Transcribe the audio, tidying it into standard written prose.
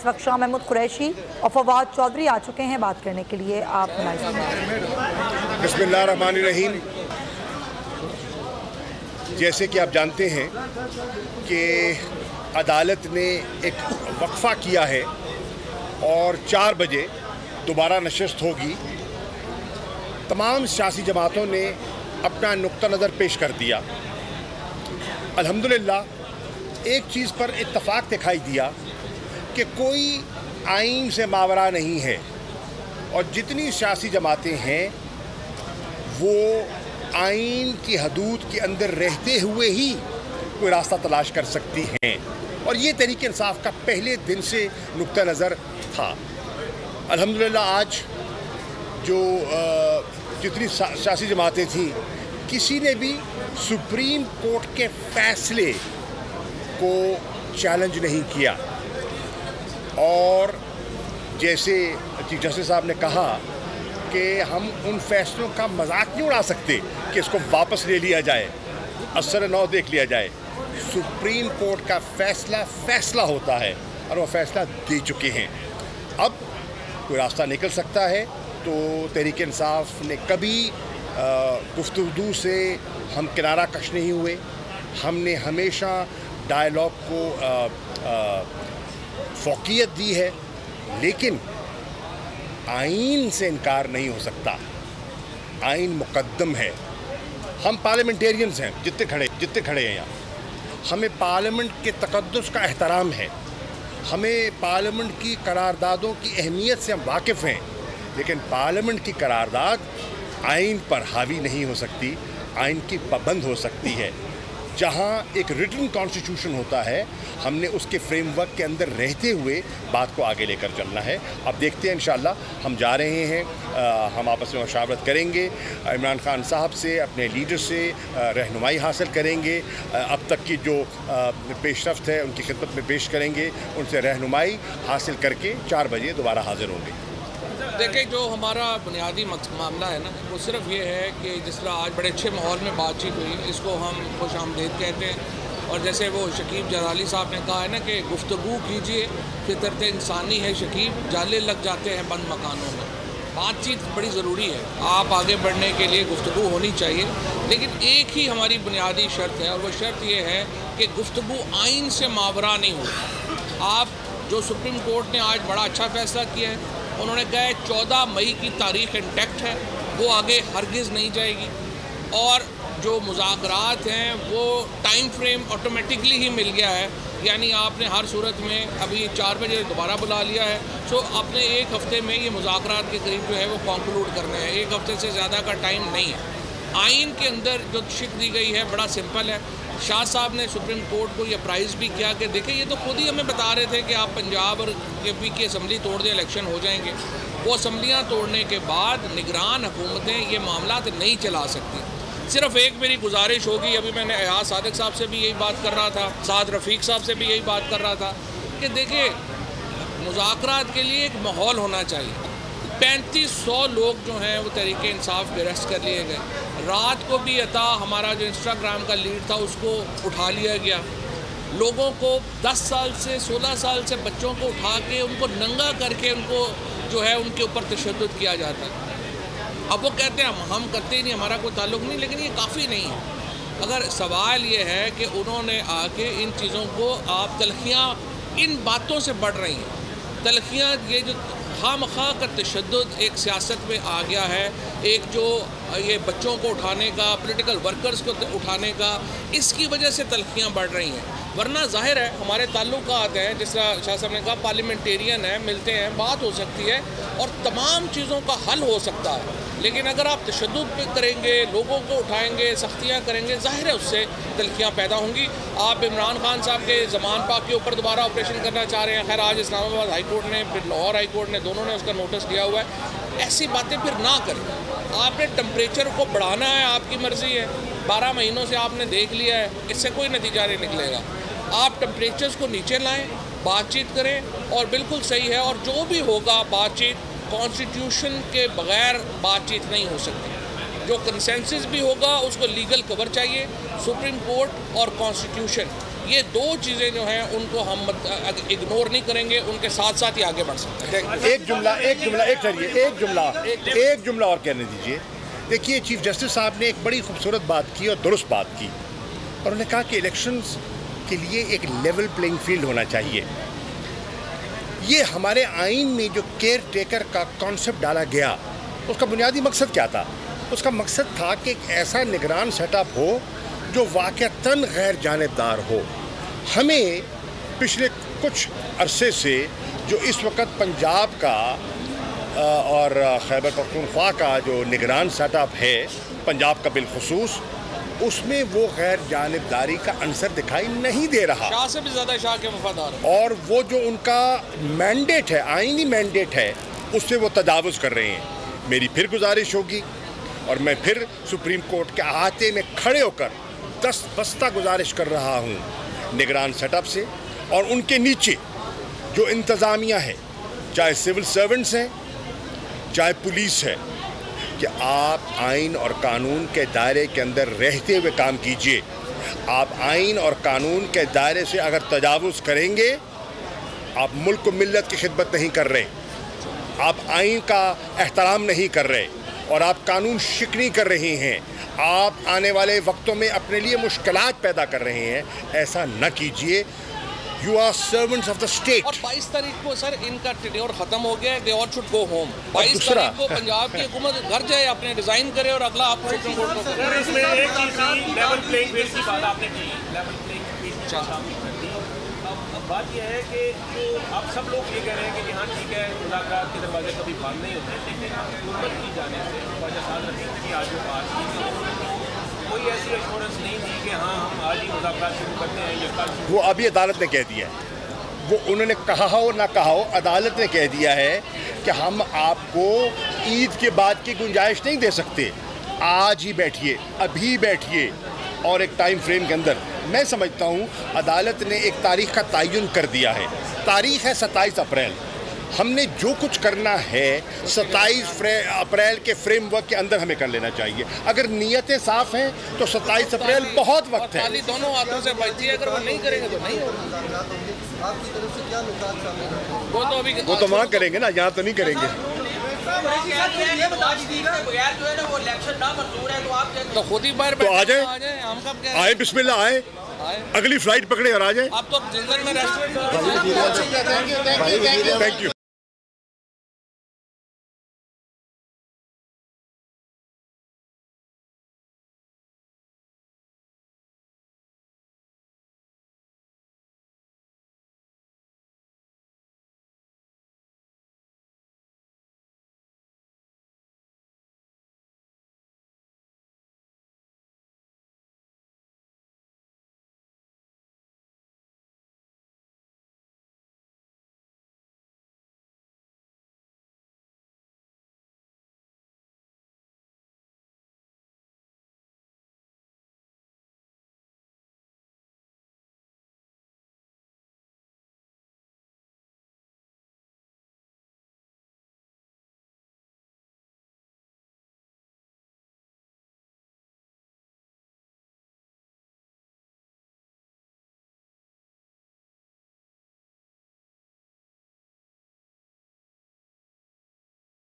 इस वक्त शाह महमूद कुरैशी और फवाद चौधरी आ चुके हैं बात करने के लिए। आप बिस्मिल्लाहिर्रहमानिर्रहीम। जैसे कि आप जानते हैं कि अदालत ने एक वक्फा किया है और 4 बजे दोबारा नशस्त होगी। तमाम सियासी जमातों ने अपना नुक्ता नज़र पेश कर दिया। अल्हम्दुलिल्लाह एक चीज़ पर इत्तफाक दिखाई दिया कि कोई आइन से मावरा नहीं है और जितनी सियासी जमातें हैं वो आइन की हदूद के अंदर रहते हुए ही कोई रास्ता तलाश कर सकती हैं और ये तहरीक इंसाफ का पहले दिन से नुक्ता नज़र था। अल्हम्दुलिल्लाह आज जो जितनी सियासी जमातें थीं किसी ने भी सुप्रीम कोर्ट के फैसले को चैलेंज नहीं किया और जैसे चीफ जस्टिस साहब ने कहा कि हम उन फैसलों का मजाक नहीं उड़ा सकते कि इसको वापस ले लिया जाए, असर नौ देख लिया जाए। सुप्रीम कोर्ट का फैसला होता है और वो फैसला दे चुके हैं। अब कोई रास्ता निकल सकता है तो तहरीक इंसाफ ने कभी गुफ्तगू से हम किनारा कश नहीं हुए। हमने हमेशा डायलॉग को फौकियत दी है, लेकिन आइन से इनकार नहीं हो सकता। आइन मुकद्दम है। हम पार्लियामेंटेरियंस हैं जितने खड़े हैं यहाँ। हमें पार्लियामेंट के तकद्दुस का एहतराम है। हमें पार्लियामेंट की करारदादों की अहमियत से हम वाकिफ़ हैं, लेकिन पार्लियामेंट की करारदाद आइन पर हावी नहीं हो सकती, आइन की पाबंद हो सकती है। जहाँ एक रिटन कॉन्स्टिट्यूशन होता है हमने उसके फ्रेमवर्क के अंदर रहते हुए बात को आगे लेकर चलना है। अब देखते हैं इंशाअल्लाह। हम जा रहे हैं, हम आपस में मशावरत करेंगे, इमरान खान साहब से, अपने लीडर से रहनुमाई हासिल करेंगे, अब तक की जो पेशरफ्त है उनकी खिदमत में पेश करेंगे, उनसे रहनुमाई हासिल करके 4 बजे दोबारा हाजिर होंगे। देखिए, जो हमारा बुनियादी मामला है ना, वो सिर्फ ये है कि जिस तरह आज बड़े अच्छे माहौल में बातचीत हुई, इसको हम खुशामदीद कहते हैं। और जैसे वो शकीब जलाली साहब ने कहा है ना कि गुफ्तगू कीजिए, फितरत इंसानी है शकीब, जाले लग जाते हैं बंद मकानों में। बातचीत बड़ी ज़रूरी है। आप आगे बढ़ने के लिए गुफ्तगू होनी चाहिए, लेकिन एक ही हमारी बुनियादी शर्त है और वो शर्त ये है कि गुफ्तगू आइन से मावरा नहीं होगी। आप जो सुप्रीम कोर्ट ने आज बड़ा अच्छा फैसला किया है, उन्होंने कहा है 14 मई की तारीख इंटैक्ट है, वो आगे हरगिज़ नहीं जाएगी। और जो मुज़ाकरात हैं वो टाइम फ्रेम ऑटोमेटिकली ही मिल गया है, यानी आपने हर सूरत में अभी 4 बजे दोबारा बुला लिया है। सो आपने 1 हफ़्ते में ये मुज़ाकरात के करीब जो है वो कंक्लूड करने हैं। 1 हफ़्ते से ज़्यादा का टाइम नहीं है। आइन के अंदर जो शिक दी गई है बड़ा सिंपल है। शाह साहब ने सुप्रीम कोर्ट को ये प्राइज़ भी किया कि देखिए, ये तो खुद ही हमें बता रहे थे कि आप पंजाब और यूपी की असम्बली तोड़ दें, इलेक्शन हो जाएंगे। वो असम्बलियाँ तोड़ने के बाद निगरान हुकूमतें ये मामला नहीं चला सकती। सिर्फ एक मेरी गुजारिश होगी, अभी मैंने एयाज सादिक साहब से भी यही बात कर रहा था, साद रफ़ीक साहब से भी यही बात कर रहा था कि देखिए, मुज़ाकरात के लिए एक माहौल होना चाहिए। 3500 लोग जो हैं वो तहरीक इंसाफ पे अरेस्ट कर लिए गए। रात को भी अता हमारा जो इंस्टाग्राम का लीड था उसको उठा लिया गया। लोगों को 10 साल से 16 साल से बच्चों को उठा के उनको नंगा करके उनको जो है उनके ऊपर तशद्दुद किया जाता है। अब वो कहते हैं हम करते ही नहीं, हमारा कोई ताल्लुक़ नहीं, लेकिन ये काफ़ी नहीं है। अगर सवाल ये है कि उन्होंने आके इन चीज़ों को, आप तलखियाँ इन बातों से बढ़ रही हैं। तलखियाँ ये जो खामखा का तशद्दुद एक सियासत में आ गया है, एक जो ये बच्चों को उठाने का, पॉलिटिकल वर्कर्स को उठाने का, इसकी वजह से तलखियाँ बढ़ रही हैं। वरना जाहिर है हमारे ताल्लुकात हैं, जिस तरह शाह साहब ने कहा, पार्लियामेंटेरियन है, मिलते हैं, बात हो सकती है और तमाम चीज़ों का हल हो सकता है। लेकिन अगर आप तशद्दुद पे करेंगे, लोगों को उठाएंगे, सख्तियाँ करेंगे, जाहिर है उससे तलखियाँ पैदा होंगी। आप इमरान खान साहब के ज़मान पाक के ऊपर दोबारा ऑपरेशन करना चाह रहे हैं। खैर, आज इस्लामाबाद हाई कोर्ट ने, फिर लाहौर हाई कोर्ट ने, दोनों ने उसका नोटिस दिया हुआ है। ऐसी बातें फिर ना करें। आपने टेम्परेचर को बढ़ाना है, आपकी मर्ज़ी है। 12 महीनों से आपने देख लिया है, इससे कोई नतीजा नहीं निकलेगा। आप टेम्परेचर्स को नीचे लाएं, बातचीत करें और बिल्कुल सही है। और जो भी होगा बातचीत, कॉन्स्टिट्यूशन के बग़ैर बातचीत नहीं हो सकती। जो कंसेंसस भी होगा उसको लीगल कवर चाहिए, सुप्रीम कोर्ट और कॉन्स्टिट्यूशन ये दो चीज़ें जो हैं उनको हम इग्नोर नहीं करेंगे, उनके साथ साथ ही आगे बढ़ सकते हैं। एक जुमला और कहने दीजिए। देखिए, चीफ जस्टिस साहब ने एक बड़ी खूबसूरत बात की और दुरुस्त बात की, और उन्होंने कहा कि इलेक्शंस के लिए एक लेवल प्लेइंग फील्ड होना चाहिए। ये हमारे आइन में जो केयर टेकर का कॉन्सेप्ट डाला गया, उसका बुनियादी मकसद क्या था? उसका मकसद था कि एक ऐसा निगरान सेटअप हो जो वाक़तन गैर जानिबदार हो। हमें पिछले कुछ अरसे से जो इस वक्त पंजाब का और खैबर पख्तूनख्वा का जो निगरान सेटअप है, पंजाब का बिलखुसूस, उसमें वो गैर जानिबदारी का अंसर दिखाई नहीं दे रहा। शाह से भी ज़्यादा शाह के वफादार। और वो जो उनका मैंडेट है, आईनी मैंडेट है, उससे वो तजावुज़ कर रहे हैं। मेरी फिर गुजारिश होगी और मैं फिर सुप्रीम कोर्ट के अहाते में खड़े होकर दस्तबस्ता गुजारिश कर रहा हूँ निगरान सेटअप से और उनके नीचे जो इंतज़ामिया है, चाहे सिविल सर्वेंट्स हैं, चाहे पुलिस है, कि आप आइन और कानून के दायरे के अंदर रहते हुए काम कीजिए। आप आइन और कानून के दायरे से अगर तजावुज़ करेंगे, आप मुल्क मिल्लत की खिदमत नहीं कर रहे, आप आइन का एहतराम नहीं कर रहे और आप कानून शिकनी कर रहे हैं। आप आने वाले वक्तों में अपने लिए मुश्किलात पैदा कर रहे हैं। ऐसा न कीजिए। You are servants of the state. और 22 तारीख को सर इनका टेन्योर खत्म हो गया है, they all should go home। 22 तारीख को पंजाब की हुकूमत घर जाए, अपने रिजाइन करे और अगला आप सुप्रीम कोर्ट को। सर, इसमें एक चीज़ थी, लेवल प्लेइंग फील्ड की बात आपने की, लेवल प्लेइंग फील्ड शामिल कर दी। अब बात यह है कि जो आप सब लोग ये कह रहे हैं कि हाँ ठीक है, मुज़ाकरात के दरवाजे कभी बंद नहीं होते, लेकिन हुकूमत की जाने से ख्वाजा साद रफीक की आज जो बात की, कोई ऐसी एश्योरेंस नहीं थी कि हाँ हम आज ही मुज़ाकरात शुरू करते हैं या कल। वो अभी अदालत ने कह दिया है, वो उन्होंने कहा हो ना कहा हो, अदालत ने कह दिया है कि हम आपको ईद के बाद की गुंजाइश नहीं दे सकते। आज ही बैठिए, अभी बैठिए और एक टाइम फ्रेम के अंदर। मैं समझता हूँ अदालत ने एक तारीख का तयन कर दिया है। तारीख है 27 अप्रैल। हमने जो कुछ करना है 27 अप्रैल के फ्रेमवर्क के अंदर हमें कर लेना चाहिए। अगर नीयतें साफ हैं तो 27 अप्रैल बहुत वक्त है। दोनों हाथों से बचती है, अगर वो नहीं करेंगे तो नहीं होगा। आपकी तरफ से क्या नुकसान शामिल है? वो तो वहाँ करेंगे ना, यहाँ तो नहीं करेंगे। ये बता दीजिएगा, बगैर जो है ना वो इलेक्शन ना मंजूर है, तो आप तो खुद ही बाहर तो आ जाए, हम कब कह आए, बिस्मिल्लाह आए, अगली फ्लाइट पकड़े और आ जाए। आप तो जिंदगी में रेस्टोरेंट। Thank you.